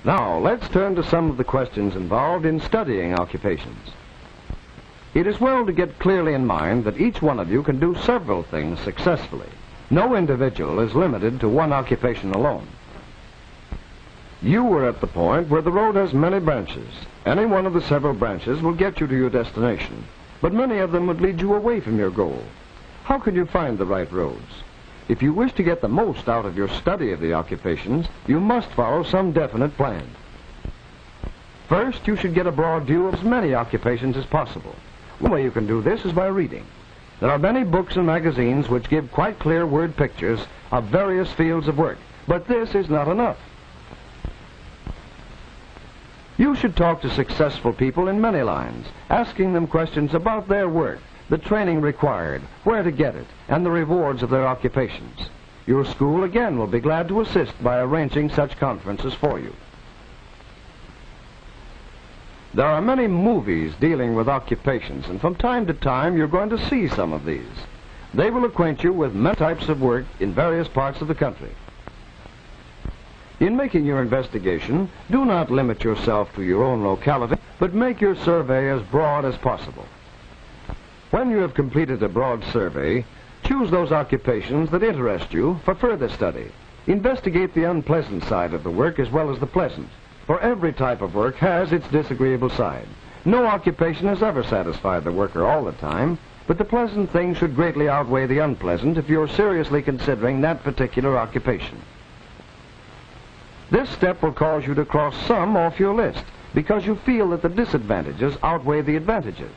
Now, let's turn to some of the questions involved in studying occupations. It is well to get clearly in mind that each one of you can do several things successfully. No individual is limited to one occupation alone. You are at the point where the road has many branches. Any one of the several branches will get you to your destination, but many of them would lead you away from your goal. How can you find the right roads? If you wish to get the most out of your study of the occupations, you must follow some definite plan. First, you should get a broad view of as many occupations as possible. One way you can do this is by reading. There are many books and magazines which give quite clear word pictures of various fields of work, but this is not enough. You should talk to successful people in many lines, asking them questions about their work, the training required, where to get it, and the rewards of their occupations. Your school, again, will be glad to assist by arranging such conferences for you. There are many movies dealing with occupations, and from time to time you're going to see some of these. They will acquaint you with many types of work in various parts of the country. In making your investigation, do not limit yourself to your own locality, but make your survey as broad as possible. When you have completed a broad survey, choose those occupations that interest you for further study. Investigate the unpleasant side of the work as well as the pleasant, for every type of work has its disagreeable side. No occupation has ever satisfied the worker all the time, but the pleasant things should greatly outweigh the unpleasant if you're seriously considering that particular occupation. This step will cause you to cross some off your list because you feel that the disadvantages outweigh the advantages.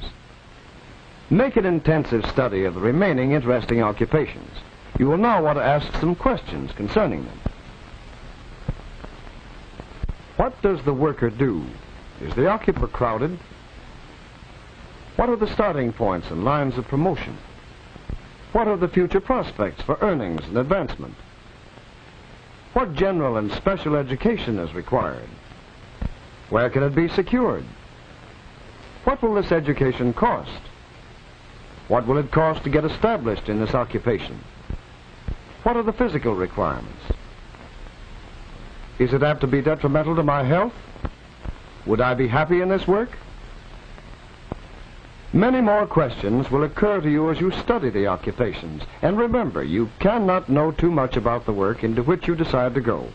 Make an intensive study of the remaining interesting occupations. You will now want to ask some questions concerning them. What does the worker do? Is the occupant crowded? What are the starting points and lines of promotion? What are the future prospects for earnings and advancement? What general and special education is required? Where can it be secured? What will this education cost? What will it cost to get established in this occupation? What are the physical requirements? Is it apt to be detrimental to my health? Would I be happy in this work? Many more questions will occur to you as you study the occupations. And remember, you cannot know too much about the work into which you decide to go.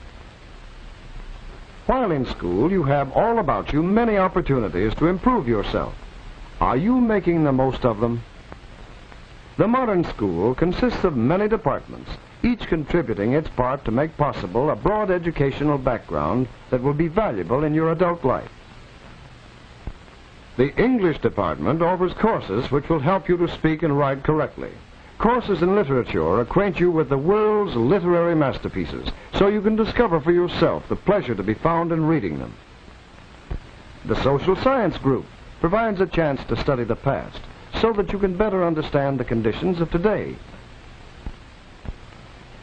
While in school, you have all about you many opportunities to improve yourself. Are you making the most of them? The modern school consists of many departments, each contributing its part to make possible a broad educational background that will be valuable in your adult life. The English department offers courses which will help you to speak and write correctly. Courses in literature acquaint you with the world's literary masterpieces, so you can discover for yourself the pleasure to be found in reading them. The social science group provides a chance to study the past, so that you can better understand the conditions of today.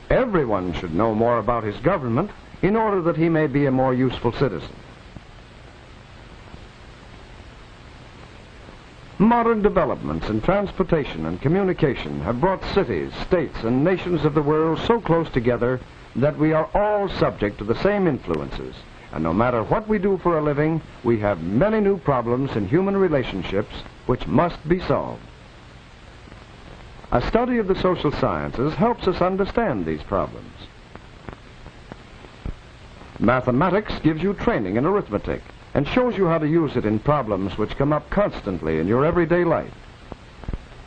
Everyone should know more about his government in order that he may be a more useful citizen. Modern developments in transportation and communication have brought cities, states, and nations of the world so close together that we are all subject to the same influences. And no matter what we do for a living, we have many new problems in human relationships which must be solved. A study of the social sciences helps us understand these problems. Mathematics gives you training in arithmetic and shows you how to use it in problems which come up constantly in your everyday life.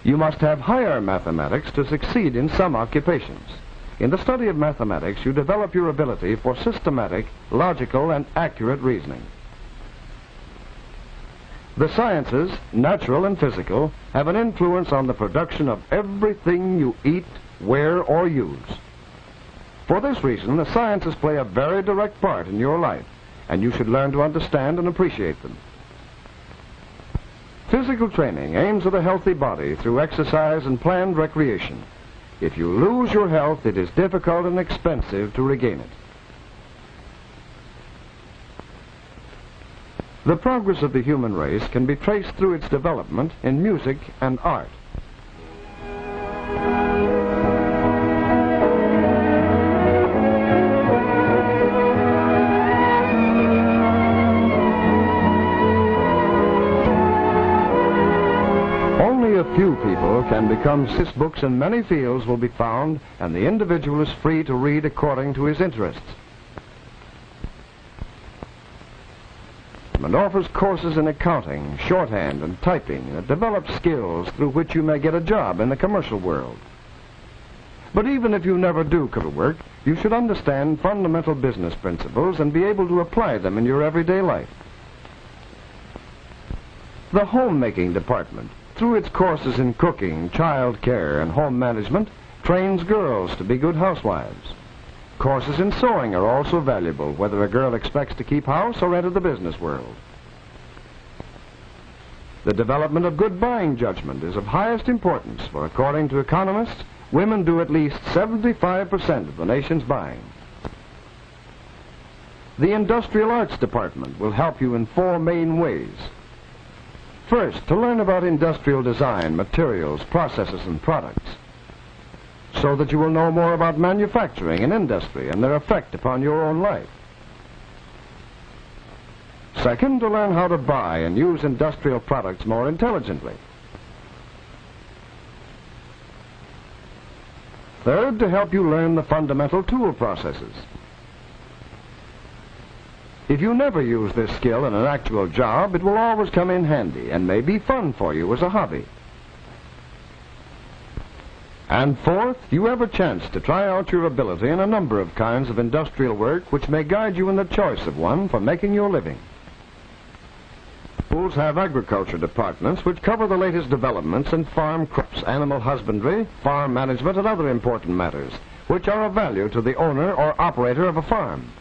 You must have higher mathematics to succeed in some occupations. In the study of mathematics, you develop your ability for systematic, logical, and accurate reasoning. The sciences, natural and physical, have an influence on the production of everything you eat, wear, or use. For this reason, the sciences play a very direct part in your life, and you should learn to understand and appreciate them. Physical training aims at a healthy body through exercise and planned recreation. If you lose your health, it is difficult and expensive to regain it. The progress of the human race can be traced through its development in music and art. Only a few people can become books in many fields will be found, and the individual is free to read according to his interests. And offers courses in accounting, shorthand, and typing that develop skills through which you may get a job in the commercial world. But even if you never do come to work, you should understand fundamental business principles and be able to apply them in your everyday life. The homemaking department, through its courses in cooking, child care, and home management, trains girls to be good housewives. Courses in sewing are also valuable, whether a girl expects to keep house or enter the business world. The development of good buying judgment is of highest importance, for according to economists, women do at least 75% of the nation's buying. The Industrial Arts Department will help you in 4 main ways. First, to learn about industrial design, materials, processes, and products, so that you will know more about manufacturing and industry and their effect upon your own life. Second, to learn how to buy and use industrial products more intelligently. Third, to help you learn the fundamental tool processes. If you never use this skill in an actual job, it will always come in handy and may be fun for you as a hobby. And fourth, you have a chance to try out your ability in a number of kinds of industrial work which may guide you in the choice of one for making your living. Schools have agriculture departments which cover the latest developments in farm crops, animal husbandry, farm management, and other important matters which are of value to the owner or operator of a farm.